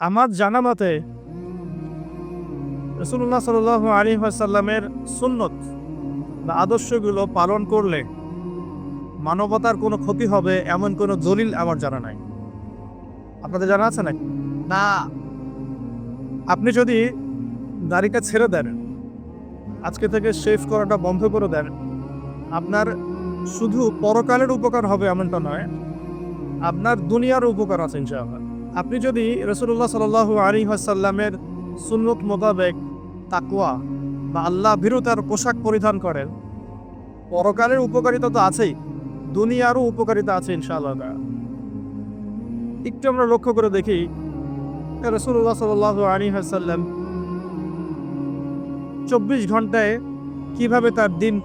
আমার জানা মতে রাসূলুল্লাহ সাল্লাল্লাহু আলাইহি ওয়াসাল্লামের সুন্নত বা আদর্শগুলো পালন করলে মানবতার কোনো ক্ষতি হবে এমন কোনো দলিল আমার জানা নাই। আপনাদের জানা আছে নাকি? না। আপনি যদি দাড়িটা ছেড়ে দেন, আজকে থেকে শেভ করাটা বন্ধ করে দেন, আপনার শুধু পরকালের উপকার হবে এমনটা নয়, আপনার দুনিয়ার উপকার আছে ইনশাআল্লাহ। আপনি যদি রাসূলুল্লাহ সাল্লাল্লাহু আলাইহি ওয়াসাল্লামের সুন্নত মোতাবেক তাকওয়া বা আল্লাহ ভীরুতার পোশাক পরিধান করেন, পরকালের উপকারিতা তো আছেই, দুনিয়ারও উপকারিতা আছে ইনশাআল্লাহ। একটু আমরা লক্ষ্য করে দেখি রাসূলুল্লাহ সাল্লাল্লাহু আলাইহি ওয়াসাল্লাম 24 ঘন্টায় কিভাবে তার দিন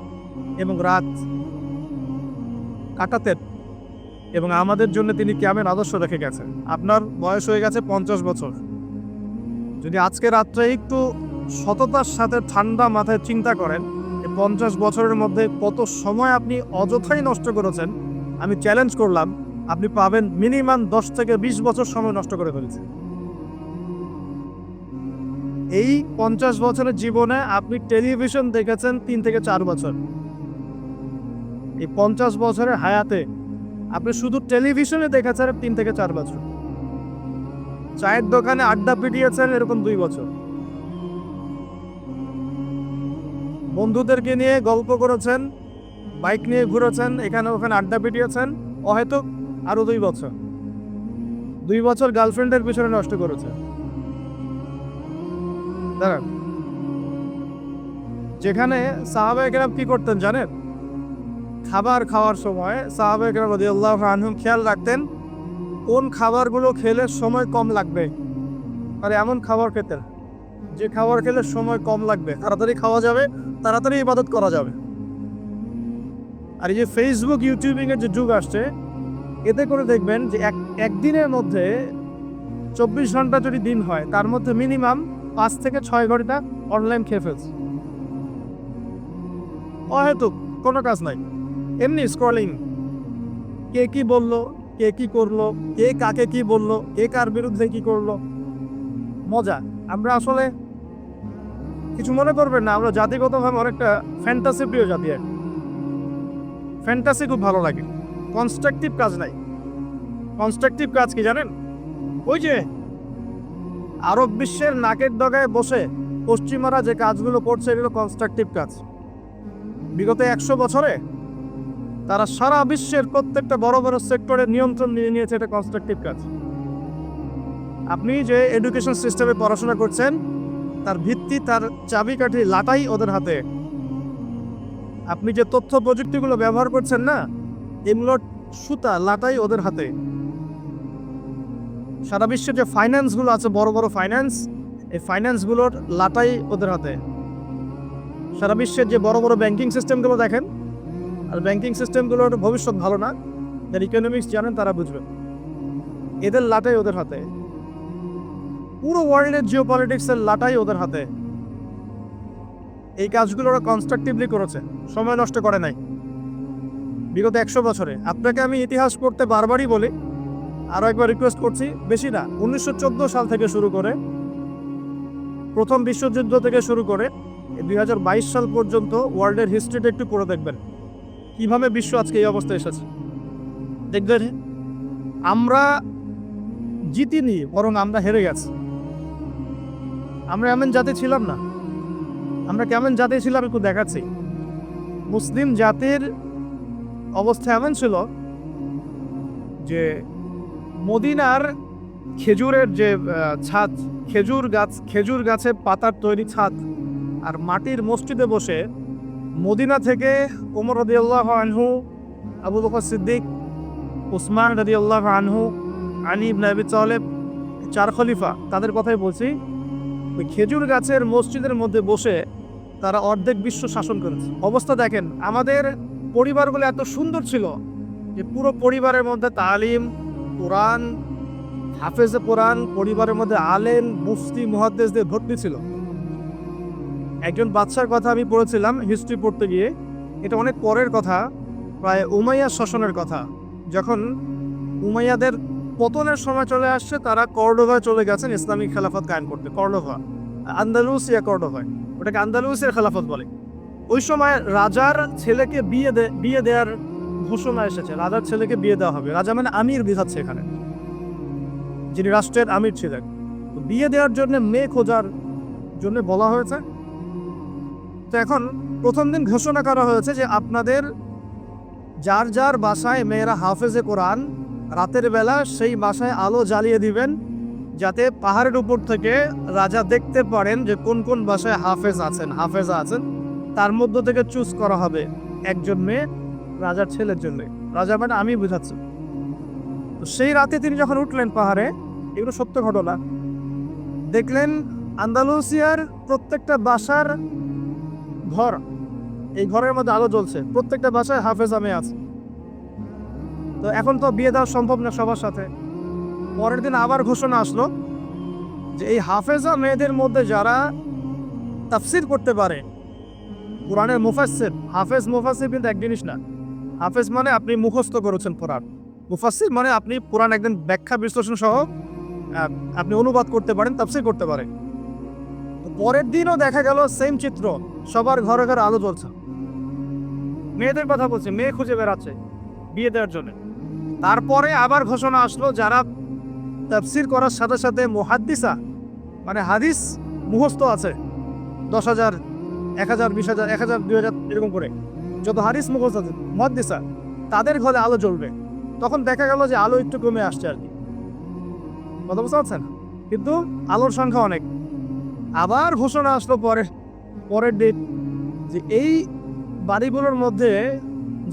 এবং রাত কাটাতেন এবং আমাদের জন্য তিনি কেমন আদর্শ রেখে গেছেন। আপনার বয়স হয়ে গেছে 50 বছর। যদি আজকে রাত্রে একটু সততার সাথে ঠান্ডা মাথায় চিন্তা করেন, এই 50 বছরের মধ্যে কত সময় আপনি অযথাই নষ্ট করেছেন, আমি চ্যালেঞ্জ করলাম আপনি পাবেন মিনিমাম 10 থেকে 20 বছর সময় নষ্ট করে ফেলেছেন। এই 50 বছরের জীবনে আপনি টেলিভিশন দেখেছেন 3 থেকে 4 বছর। এই 50 বছরের হায়াতে আপনি শুধু টেলিভিশনে দেখেছেন 3 থেকে 4 বছর। চায়ের দোকানে আড্ডা পিটিয়েছেন এরকম 2 বছর। বন্ধুদেরকে নিয়ে গল্প করেছেন, বাইক নিয়ে ঘুরেছেন, এখানে ওখানে আড্ডা পিটিয়েছেন, হয়তো আরো 2 বছর। 2 বছর গার্লফ্রেন্ডের পিছনে নষ্ট করেছে। দাঁড়ান, যেখানে সাহাবায়ে কেরাম কি করতেন জানেন? খাবার খাওয়ার সময় সাহাবায়ে কেরাম রাদিয়াল্লাহু আনহুম খেয়াল রাখতেন কোন খাবারগুলো খেলে সময় কম লাগবে, আর এমন খাবার খেতেন যে খাবার খেলে সময় কম লাগবে, তাড়াতাড়ি খাওয়া যাবে, তাড়াতাড়ি ইবাদত করা যাবে। আর এই যে ফেসবুক ইউটিউবিং এর যে যুগ আসছে, এতে করে দেখবেন যে একদিনের মধ্যে 24 ঘন্টা যদি দিন হয়, তার মধ্যে মিনিমাম 5 থেকে 6 ঘন্টা অনলাইন খেয়ে ফেলছে। অহেতুক কোনো কাজ নাই, এমনি স্ক্রলিং। কে কি বললো, কে কি করলো, কে কাকে কি বললো, কে কার বিরুদ্ধে কি করলো, মজা। আমরা আসলে কিছু মনে করবেন না, আমরা জাতিগতভাবে অনেকটা ফ্যান্টাসি প্রিয় জাতি। ফ্যান্টাসি খুব ভালো লাগে, কনস্ট্রাকটিভ কাজ নাই। কনস্ট্রাকটিভ কাজ কি জানেন? ওই যে আরব বিশ্বের নাকের ডগায় বসে পশ্চিমারা যে কাজগুলো করছে, এগুলো কনস্ট্রাকটিভ কাজ। বিগত 100 বছরে তারা সারা বিশ্বের প্রত্যেকটা বড় বড় সেক্টরের নিয়ন্ত্রণ নিয়ে নিয়েছে, এটা কনস্ট্রাকটিভ কাজ। আপনি যে এডুকেশন সিস্টেমে পড়াশোনা করছেন, তার ভিত্তি, তার চাবিকাঠি, লাটাই ওদের হাতে। আপনি যে তথ্য প্রযুক্তিগুলো ব্যবহার করছেন না, এগুলোর সুতা, লাটাই ওদের হাতে। সারা বিশ্বে যে ফাইন্যান্সগুলো আছে, বড় বড় ফাইন্যান্স, এই ফাইন্যান্সগুলোর লাটাই ওদের হাতে। সারা বিশ্বের যে বড় বড় ব্যাংকিং সিস্টেমগুলো দেখেন, আর ব্যাংকিং সিস্টেমগুলোর ভবিষ্যৎ ভালো না, যারা ইকোনমিক্স জানেন তারা বুঝবেন, এদের লাটাই ওদের হাতে। পুরো ওয়ার্ল্ডের জিওপলিটিক্সের লাটাই ওদের হাতে। এই কাজগুলো ওরা কনস্ট্রাকটিভলি করেছে, সময় নষ্ট করে নাই বিগত 100 বছরে। আপনাকে আমি ইতিহাস পড়তে বারবারই বলি, আরও একবার রিকোয়েস্ট করছি, বেশি না, 1914 সাল থেকে শুরু করে, প্রথম বিশ্বযুদ্ধ থেকে শুরু করে 2022 সাল পর্যন্ত ওয়ার্ল্ডের হিস্ট্রিটা একটু পড়ে দেখবেন কিভাবে বিশ্ব আজকে এই অবস্থায় এসেছে। দেখবেন আমরা জিতিনি, বরং আমরা হেরে গেছি। আমরা এমন জাতি ছিলাম না। আমরা কেমন জাতি ছিলাম একটু দেখাচ্ছি। মুসলিম জাতির অবস্থা এমন ছিল যে মদিনার খেজুরের যে ছাদ, খেজুর গাছের পাতার তৈরি ছাদ, আর মাটির মসজিদে বসে মদিনা থেকে ওমর রাদিয়াল্লাহু আনহু, আবু বকর সিদ্দিক, উসমান রাদিয়াল্লাহু আনহু, আলী ইবনে আবি তালেব, 4 খলিফা, তাদের কথাই বলছি। ওই খেজুর গাছের মসজিদের মধ্যে বসে তারা অর্ধেক বিশ্ব শাসন করেছে। অবস্থা দেখেন, আমাদের পরিবারগুলো এত সুন্দর ছিল যে পুরো পরিবারের মধ্যে তালিম, কোরআন, হাফেজে কোরআন, পরিবারের মধ্যে আলেম, মুফতি, মুহাদ্দিসদের ভর্তি ছিল। একজন বাদশার কথা আমি পড়েছিলাম হিস্ট্রি পড়তে গিয়ে, এটা অনেক পরের কথা, প্রায় উমাইয়া শাসনের কথা। যখন উমাইয়াদের পতনের সময় চলে আসছে, তারা কর্ডোভায় চলে গেছেন ইসলামিক খেলাফত কায়েম করতে। কর্ডোভা, আন্দালুসিয়া কর্ডোভায়, ওটাকে আন্দালুসিয়ার খেলাফত বলে। ওই সময় রাজার ছেলেকে বিয়ে দেওয়ার ঘোষণা এসেছে, রাজার ছেলেকে বিয়ে দেওয়া হবে। রাজা মানে আমির বিধাচ্ছে এখানে, যিনি রাষ্ট্রের আমির ছিলেন। তো বিয়ে দেওয়ার জন্য মেয়ে খোঁজার জন্য বলা হয়েছে। তো এখন প্রথম দিন ঘোষণা করা হয়েছে যে আপনাদের যার যার বাসায় মেয়েরা হাফেজে কোরআন, রাতের বেলা সেই বাসায় আলো জ্বালিয়ে দিবেন, যাতে পাহাড়ের উপর থেকে রাজা দেখতে পারেন যে কোন কোন বাসায় হাফেজা আছেন। তার মধ্য থেকে চুজ করা হবে একজন মেয়ে রাজার ছেলের জন্য। রাজা মানে আমি বুঝাচ্ছি। তো সেই রাতে তিনি যখন উঠলেন পাহাড়ে, এগুলো সত্য ঘটনা, দেখলেন আন্দালুসিয়ার প্রত্যেকটা বাসার ঘর, এই ঘরের মধ্যে আলো জ্বলছে, প্রত্যেকটা বাসায় হাফেজা মেয়ে আছে। তো এখন তো বিয়ে দেওয়া সম্ভব না সবার সাথে। পরের দিন আবার ঘোষণা আসলো যে এই হাফেজা মেয়েদের মধ্যে যারা তাফসির করতে পারে, কোরআনের মুফাসসির, হাফেজ মুফাসসির কিন্তু এক জিনিস না। হাফেজ মানে আপনি মুখস্থ করেছেন কোরআন, মুফাসসির মানে আপনি কোরআন একদিন ব্যাখ্যা বিশ্লেষণ সহ আপনি অনুবাদ করতে পারেন, তাফসির করতে পারেন। পরের দিনও দেখা গেল সেম চিত্র, সবার ঘরে ঘরে আলো জ্বলছে। মেয়েদের কথা বলছে, মেয়ে খুঁজে বেড়াচ্ছে বিয়ে দেওয়ার জন্য। তারপরে আবার ঘোষণা আসলো যারা তাফসির করার সাথে সাথে মুহাদ্দিসা মানে হাদিস মুখস্থ আছে, 10,000, 1,000, 20,000, 1,000, 2,000 এরকম করে যত হাদিস মুখস্থ আছে মুহাদ্দিসা, তাদের ঘরে আলো জ্বলবে। তখন দেখা গেল যে আলো একটু কমে আসছে আর কি, কথা বুঝতে পারছেন, কিন্তু আলোর সংখ্যা অনেক। আবার ঘোষণা আসলো পরের দিন যে এই বাড়িগুলোর মধ্যে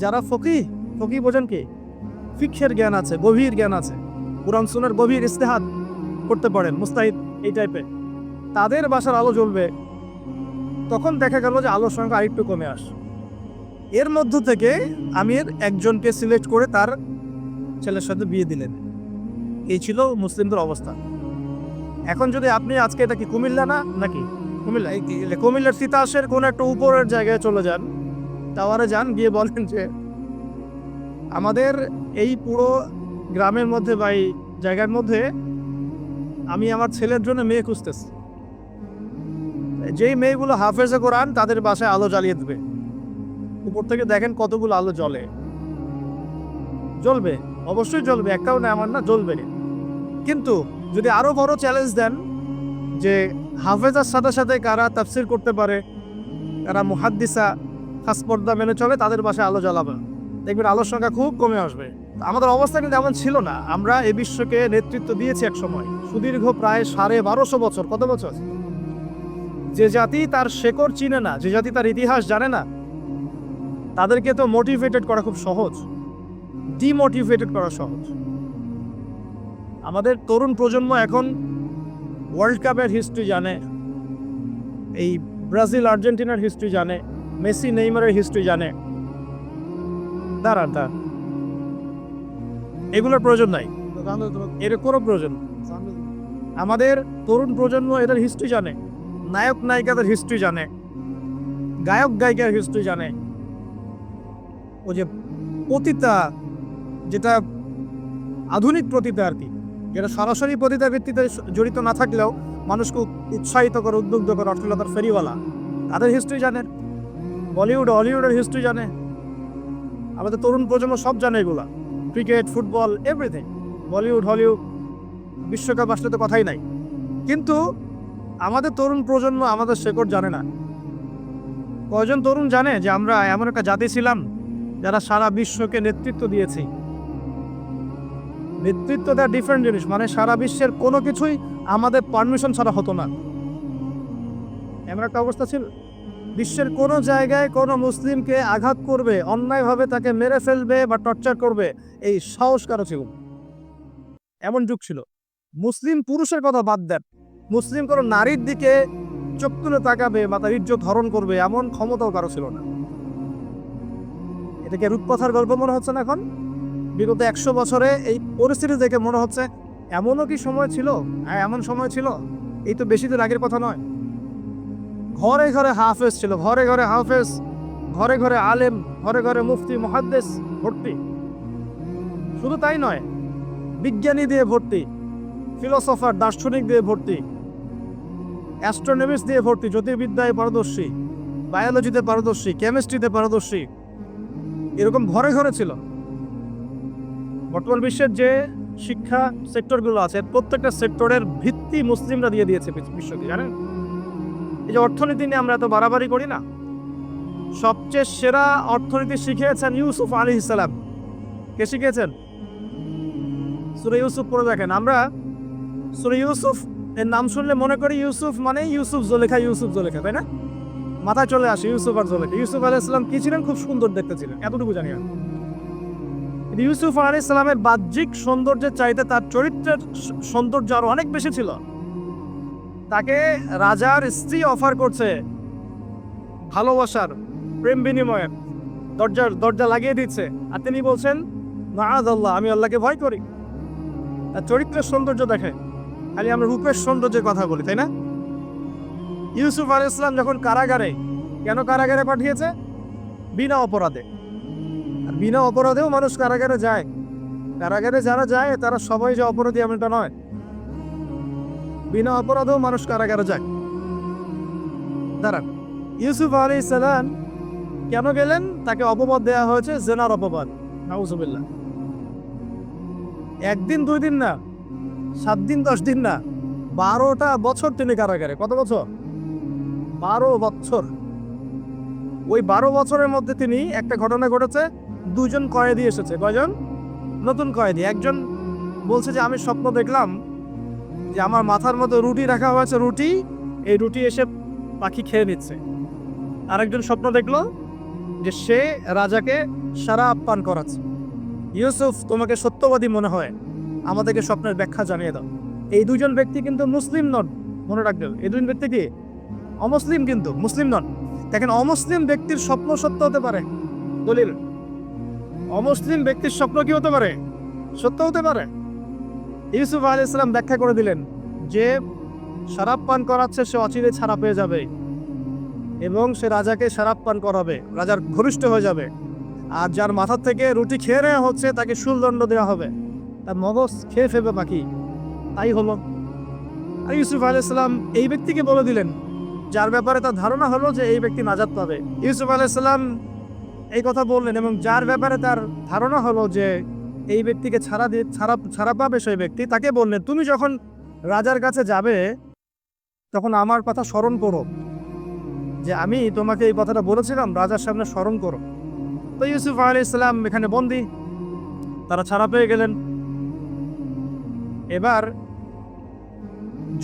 যারা ফকি বোঝেন কি, ফিকহের জ্ঞান আছে, গভীর জ্ঞান আছে, কুরআন সুন্নাহর গভীর ইস্তেহাদ করতে পারেন, মুস্তাহিদ এই টাইপের, তাদের বাসার আলো জ্বলবে। তখন দেখা গেল যে আলোর সংখ্যা আরেকটু কমে আসে। এর মধ্য থেকে আমির একজনকে সিলেক্ট করে তার ছেলের সাথে বিয়ে দিলেন। এই ছিল মুসলিমদের অবস্থা। এখন যদি আপনি আজকে, এটা কি কুমিল্লা না নাকি, কুমিল্লার তিতাসের কোন একটা উপরের জায়গায় চলে যান, টাওয়ারে যান, গিয়ে বলেন যে আমাদের এই পুরো গ্রামের মধ্যে বা এই জায়গার মধ্যে আমি আমার ছেলের জন্য মেয়ে খুঁজতেছি, যেই মেয়েগুলো হাফেজে কোরআন তাদের বাসায় আলো জ্বালিয়ে দেবে। উপর থেকে দেখেন কতগুলো আলো জ্বলবে, অবশ্যই জ্বলবে, একটাও না আমার না, জ্বলবে। কিন্তু যদি আরো বড় চ্যালেঞ্জ দেন যে হাফেজার সাথে সাথে কারা তাফসির করতে পারে, কারা মুহাদ্দিসা, খাস পর্দা মেনে চলে, তাদের বাসায় আলো জ্বালাবে, দেখবেন আলোর সংখ্যা খুব কমে আসবে। আমাদের অবস্থা কিন্তু এমন ছিল না। আমরা এই বিশ্বকে নেতৃত্ব দিয়েছি এক সময়, সুদীর্ঘ প্রায় 1250 বছর। কত বছর? যে জাতি তার শেকড় চিনে না, যে জাতি তার ইতিহাস জানে না, তাদেরকে তো মোটিভেটেড করা খুব সহজ, ডিমোটিভেটেড করা সহজ। আমাদের তরুণ প্রজন্ম এখন ওয়ার্ল্ড কাপের হিস্ট্রি জানে, এই ব্রাজিল আর্জেন্টিনার হিস্ট্রি জানে, মেসি নেইমারের হিস্ট্রি জানে। দাঁড়ান, এগুলোর প্রয়োজন নাই, এর কোনো প্রয়োজন। আমাদের তরুণ প্রজন্ম এদের হিস্ট্রি জানে, নায়ক নায়িকাদের হিস্ট্রি জানে, গায়ক গায়িকার হিস্ট্রি জানে। ও যে পতিতা, যেটা আধুনিক পতিতা আর কি, যেটা সরাসরি পতিতার ভিত্তিতে জড়িত না থাকলেও মানুষকে উৎসাহিত করে, উদ্বুদ্ধ করে, অশ্লীলতার ফেরিওয়ালা, তাদের হিস্ট্রি জানেন। বলিউড হলিউডের হিস্ট্রি জানে। আমাদের তরুণ প্রজন্ম সব জানে এগুলা, cricket, football, everything. Bollywood Hollywood, বিশ্বকাপ আসলে তো কথাই নাই। কিন্তু আমাদের তরুণ প্রজন্ম আমাদের শেকড় জানে না। কয়জন তরুণ জানে যে আমরা এমন একটা জাতি ছিলাম যারা সারা বিশ্বকে নেতৃত্ব দিয়েছি? নেতৃত্ব দেওয়া ডিফারেন্ট জিনিস, মানে সারা বিশ্বের কোনো কিছুই আমাদের পারমিশন ছাড়া হতো না, এমন একটা অবস্থা ছিল। বিশ্বের কোনো জায়গায় কোনো মুসলিমকে আঘাত করবে, অন্যায়ভাবে তাকে মেরে ফেলবে বা টর্চার করবে, এই সাহস কারো ছিল? এমন যুগ ছিল। মুসলিম পুরুষের কথা বাদ দেন, মুসলিম কোনো নারীর দিকে চোখ তুলে তাকাবে বা তার ইজ্জত হরণ করবে, এমন ক্ষমতাও কারো ছিল না। এটাকে রূপকথার গল্প মনে হচ্ছে না এখন? বিগত 100 বছরে এই পরিস্থিতি দেখে মনে হচ্ছে এমনও কি সময় ছিল? হ্যাঁ, এমন সময় ছিল। এই তো বেশি দিন আগের কথা নয়। ঘরে ঘরে হাফেজ ছিল, ঘরে ঘরে হাফেজ, ঘরে ঘরে আলেম, ঘরে ঘরে মুফতি মুহাদ্দিস ভর্তি। শুধু তাই নয়, বিজ্ঞানী দিয়ে ভর্তি, ফিলোসফার দার্শনিক দিয়ে ভর্তি, অ্যাস্ট্রোনমিস্ট দিয়ে ভর্তি, জ্যোতির্বিদ্যায় পারদর্শী, বায়োলজিতে পারদর্শী, কেমিস্ট্রিতে পারদর্শী, এরকম ঘরে ঘরে ছিল। বর্তমান বিশ্বের যে শিক্ষা সেক্টরগুলো আছে প্রত্যেকটা সেক্টরের ভিত্তি মুসলিমরা দিয়ে দিয়েছে বিশ্বকে, জানেন? এই যে অর্থনীতি নিয়ে আমরা এত বাড়াবাড়ি করি না, সবচেয়ে সেরা অর্থনীতি শিখিয়েছেন ইউসুফ আলাইহিস সালাম। কে শিখিয়েছেন? সূরা ইউসুফ পড়ে দেখেন। আমরা সূরা ইউসুফ এর নাম শুনলে মনে করি ইউসুফ মানে ইউসুফ জুলেখা, ইউসুফ জুলেখা, তাই না? মাথায় চলে আসে ইউসুফ আর জুলেখা। ইউসুফ আলাইহিস সালাম কি ছিলেন? খুব সুন্দর দেখতে ছিলেন, এতটুকু জানি আমি। ইউসুফ আলাইহিস সালামের বাহ্যিক সৌন্দর্যের চাইতে তার চরিত্রের সৌন্দর্য আরো অনেক বেশি ছিল। তাকে রাজার স্ত্রী অফার করছে ভালোবাসার, প্রেম বিনিময়ের, দরজা লাগিয়ে দিচ্ছে, আর তিনি বলছেন মাআযাল্লাহ, আমি আল্লাহকে ভয় করি। তার চরিত্রের সৌন্দর্য দেখে। খালি আমরা রূপের সৌন্দর্যের কথা বলি, তাই না? ইউসুফ আলাইহিস সালাম যখন কারাগারে, কেন কারাগারে পাঠিয়েছে? বিনা অপরাধে। আর বিনা অপরাধেও মানুষ কারাগারে যায়। কারাগারে যারা যায় তারা সবাই যে অপরাধী এমনটা নয়, বিনা অপরাধেও মানুষ কারাগারে যায়। দাঁড়ান, ইউসুফ আলাইহিস সালাম কেন গেলেন? তাকে অপবাদ দেওয়া হয়েছে, জেনার অপবাদ। নাউজুবিল্লাহ। একদিন দুই দিন না, 7 দিন 10 দিন না, 12টা বছর তিনি কারাগারে। কত বছর? 12 বছর। ওই 12 বছরের মধ্যে তিনি একটা ঘটনা ঘটেছে, 2 জন কয়েদি এসেছে। কয়জন? নতুন কয়েদি। একজন বলছে যে আমি স্বপ্ন দেখলাম যে আমার মাথার মধ্যে রুটি রাখা হয়েছে, এই রুটি এসে পাখি খেয়ে নিচ্ছে। আরেকজন স্বপ্ন দেখলো যে সে রাজাকে শরাব পান করাচ্ছে। ইউসুফ, তোমাকে সত্যবাদী মনে হয়, আমাদেরকে স্বপ্নের ব্যাখ্যা জানিয়ে দাও। এই 2জন ব্যক্তি কিন্তু মুসলিম নন, মনে রাখবেন। এই 2জন ব্যক্তি কি? অমুসলিম, কিন্তু মুসলিম নন। দেখেন, অমুসলিম ব্যক্তির স্বপ্ন সত্য হতে পারে। দলিল, অমুসলিম ব্যক্তির স্বপ্ন কি হতে পারে? সত্য হতে পারে। ইউসুফ আলাইহিস সালাম ব্যাখ্যা করে দিলেন যে শরাব পান করাচ্ছে সে অচিরে ছাড়া পেয়ে যাবে এবং সে রাজাকে শরাব পান করাবে, রাজার ঘনিষ্ঠ হয়ে যাবে। আর যার মাথার থেকে রুটি খেয়ে নেওয়া হচ্ছে তাকে শুলদণ্ড দেওয়া হবে, তার মগজ খেয়ে ফেলবে পাখি। তাই হলো। আর ইউসুফ আলাইহিস সালাম এই ব্যক্তিকে বলে দিলেন যার ব্যাপারে তার ধারণা হলো যে এই ব্যক্তি নাজাত পাবে। ইউসুফ আলাইহিস সালাম এই কথা বললেন এবং যার ব্যাপারে তার ধারণা হলো যে এই ব্যক্তিকে ছাড়া পাবে সেই ব্যক্তি, তাকে বললেন তুমি যখন রাজার কাছে যাবে তখন আমার কথা স্মরণ করো, যে আমি তোমাকে এই কথাটা বলেছিলাম, রাজার সামনে স্মরণ করো। তো ইউসুফ আলাইহিস সালাম এখানে বন্দী, তারা ছাড়া পেয়ে গেলেন। এবার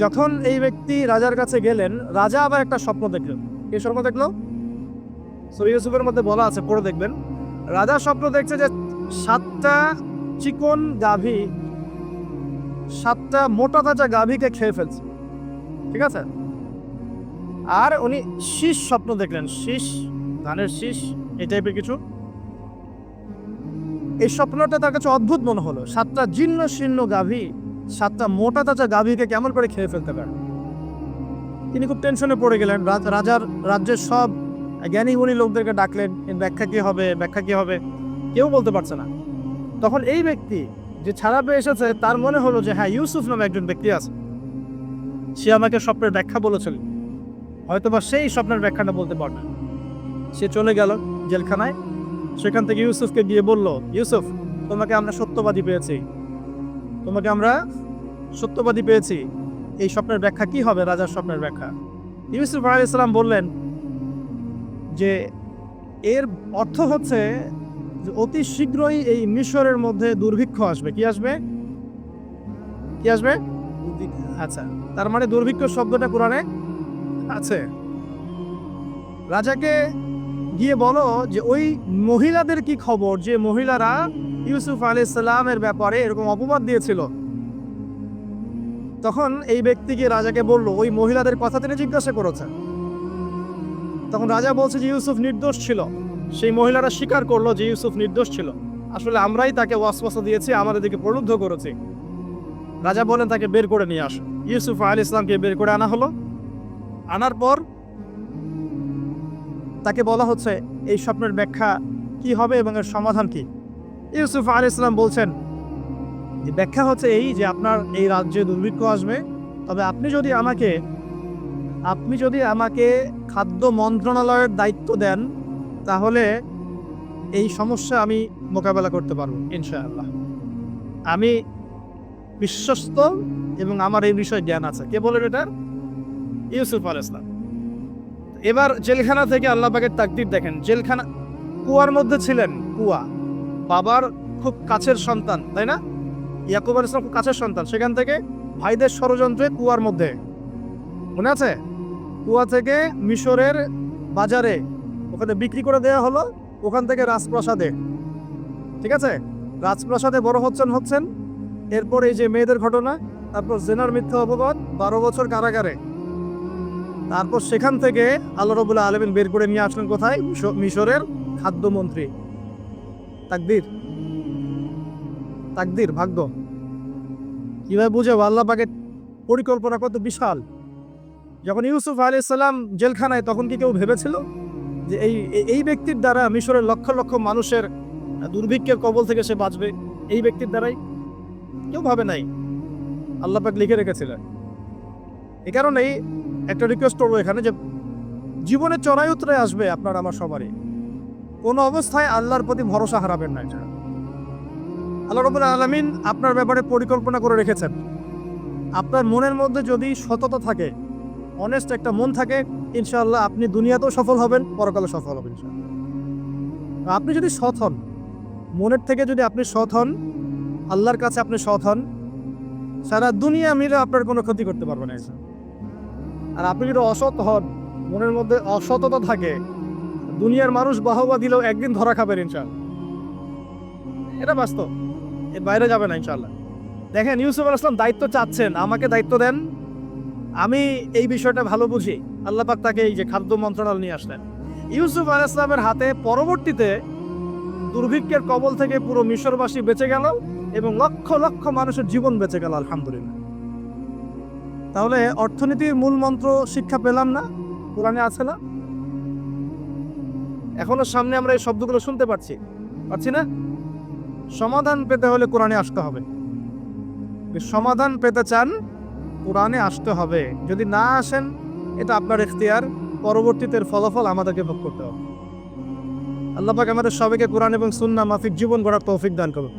যখন এই ব্যক্তি রাজার কাছে গেলেন, রাজা আবার একটা স্বপ্ন দেখলেন। কি স্বপ্ন দেখলো? সূরা ইউসুফের মধ্যে বলা আছে, পড়ে দেখবেন। রাজা স্বপ্ন দেখছে যে 7টা চিকন গাভী 7টা মোটা তাজা গাভীকে খেয়ে ফেলছে, ঠিক আছে? আর উনি শীষ স্বপ্ন দেখলেন, শীষ, ধানের শীষ, এই টাইপের কিছু। এই স্বপ্নটা তার কাছে অদ্ভুত মনে হলো। 7টা জীর্ণ শীর্ণ গাভী 7টা মোটা তাজা গাভীকে কেমন করে খেয়ে ফেলতে পারে? তিনি খুব টেনশনে পড়ে গেলেন। রাজ্যের সব জ্ঞানী গুণী লোকদেরকে ডাকলেন, এর ব্যাখ্যা কি হবে, কেউ বলতে পারছে না। তখন এই ব্যক্তি যে ছাড়া পেয়ে এসেছে তার মনে হলো যে হ্যাঁ, ইউসুফ নামে একজন ব্যক্তি আছে, সে আমাকে স্বপ্নের ব্যাখ্যা বলেছিল, হয়তোবা সেই স্বপ্নের ব্যাখ্যাটা বলতে পারবে। সে চলে গেল জেলখানায়। সেখান থেকে ইউসুফকে গিয়ে বলল, ইউসুফ, তোমাকে আমরা সত্যবাদী পেয়েছি, এই স্বপ্নের ব্যাখ্যা কি হবে? রাজার স্বপ্নের ব্যাখ্যা। ইউসুফ আলাইহিস সালাম বললেন যে এর অর্থ হচ্ছে যে অতি শীঘ্রই এই মিশরের মধ্যে দুর্ভিক্ষ আসবে। কি আসবে? আচ্ছা, তার মানে দুর্ভিক্ষ শব্দটা কোরআনে আছে। রাজাকে গিয়ে বলো যে ওই মহিলাদের কি খবর, যে মহিলারা ইউসুফ আলাইহিস সালামের ব্যাপারে এরকম অপবাদ দিয়েছিল। তখন এই ব্যক্তিকে রাজাকে বলল, ওই মহিলাদের কথা তিনি জিজ্ঞাসা করেছেন। তখন রাজা বলছে যে ইউসুফ নির্দোষ ছিল। সেই মহিলারা স্বীকার করলো যে ইউসুফ নির্দোষ ছিল, আসলে আমরাই তাকে ওয়াসওয়াসা দিয়েছি, আমাদের দিকে প্রলুব্ধ করেছি। রাজা বলেন তাকে বের করে নিয়ে আসো। ইউসুফ আলাইহিস সালামকে বের করে আনা হলো। আনার পর তাকে বলা হচ্ছে এই স্বপ্নের ব্যাখ্যা কি হবে এবং এর সমাধান কি। ইউসুফ আলাইহিস সালাম বলছেন যে ব্যাখ্যা হচ্ছে এই যে আপনার এই রাজ্যে দুর্ভিক্ষ আসবে, তবে আপনি যদি আমাকে খাদ্য মন্ত্রণালয়ের দায়িত্ব দেন তাহলে এই সমস্যা আমি মোকাবেলা করতে পারবো ইনশাআল্লাহ। আমি বিশ্বস্ত এবং আমার এই বিষয়ে জ্ঞান আছে। কে বলেন এটা? ইউসুফ আলাইহিস সালাম। এবার জেলখানা থেকে আল্লাহ পাকের তাকদীর দেখেন, জেলখানা কুয়ার মধ্যে ছিলেন, কুয়া, বাবার খুব কাছের সন্তান, তাই না? ইয়াকুব আলাইহিস সালাম খুব কাছের সন্তান, সেখান থেকে ভাইদের ষড়যন্ত্রে কুয়ার মধ্যে, মনে আছে? কুয়া থেকে মিশরের বাজারে ওখানে বিক্রি করে দেওয়া হলো, ওখান থেকে রাজপ্রাসাদে, ঠিক আছে, রাজপ্রাসাদে বড় হচ্ছেন। এরপর এই যে মেয়েদের ঘটনা, তারপর জেনার মিথ্যা অপবাদ, 12 বছর কারাগারে। তারপর সেখান থেকে আল্লাহ রাব্বুল আলামিন বের করে নিয়ে আসলেন কোথায়? মিশরের খাদ্যমন্ত্রী। তাকদীর, ভাগ্য। কিভাবে বুঝাবো আল্লাহ পাকের পরিকল্পনা কত বিশাল। যখন ইউসুফ আলাইহিস সালাম জেলখানায়, তখন কি কেউ ভেবেছিল যে এই ব্যক্তির দ্বারা মিশরের লক্ষ লক্ষ মানুষের দুর্ভিক্ষের কবল থেকে সে বাঁচবে? এই ব্যক্তির দ্বারাই? কেউ ভাবে নাই। আল্লাহ পাক লিখে রেখেছিলেন। এই কারণেই একটা রিকোয়েস্ট করবো এখানে, যে জীবনে চড়াই উতরাই আসবে আপনার আমার সবারই, কোনো অবস্থায় আল্লাহর প্রতি ভরসা হারাবেন না। এটা আল্লাহ রাব্বুল আলামিন আপনার ব্যাপারে পরিকল্পনা করে রেখেছেন। আপনার মনের মধ্যে যদি সততা থাকে, অনেস্ট একটা মন থাকে, ইনশাআল্লাহ আপনি দুনিয়াতেও সফল হবেন, পরকালে সফল হবেন ইনশাআল্লাহ। আপনি যদি সৎ হন, মনের থেকে যদি আপনি সৎ হন, আল্লাহর কাছে আপনি সৎ হন, সারা দুনিয়া মিলে আপনার কোনো ক্ষতি করতে পারবে না। আর আপনি যদি অসৎ হন, মনের মধ্যে অসততা থাকে, দুনিয়ার মানুষ বাহবা দিলেও একদিন ধরা খাবেন ইনশাআল্লাহ। এটা বাস্তব, এর বাইরে যাবে না ইনশাআল্লাহ। দেখেন, ইউসুফ আলাইহিস সালাম দায়িত্ব চাচ্ছেন, আমাকে দায়িত্ব দেন, আমি এই বিষয়টা ভালো বুঝি। আল্লাহ পাক তাকে এই যে খাদ্য মন্ত্রণালয় নিয়ে আসলেন। ইউসুফ আলাইহিস সালামের হাতে পরবর্তীতে দুর্ভিক্ষের কবল থেকে পুরো মিশরবাসী বেঁচে গেল এবং লক্ষ লক্ষ মানুষের জীবন বেঁচে গেল, আলহামদুলিল্লাহ। তাহলে অর্থনীতির মূল মন্ত্র শিক্ষা পেলাম না? কোরআনে আছে না? এখনো সামনে আমরা এই শব্দগুলো শুনতে পাচ্ছি না? সমাধান পেতে হলে কোরআনে আসতে হবে। সমাধান পেতে চান, কোরআনে আসতে হবে। যদি না আসেন, এটা আপনার ইখতিয়ার, পরবর্তীতে ফলাফল আমাদেরকে ভোগ করতে হবে। আল্লাহ পাক আমাদের সবাইকে কোরআন এবং সুন্নাহ মাফিক জীবন গড়ার তৌফিক দান করুন।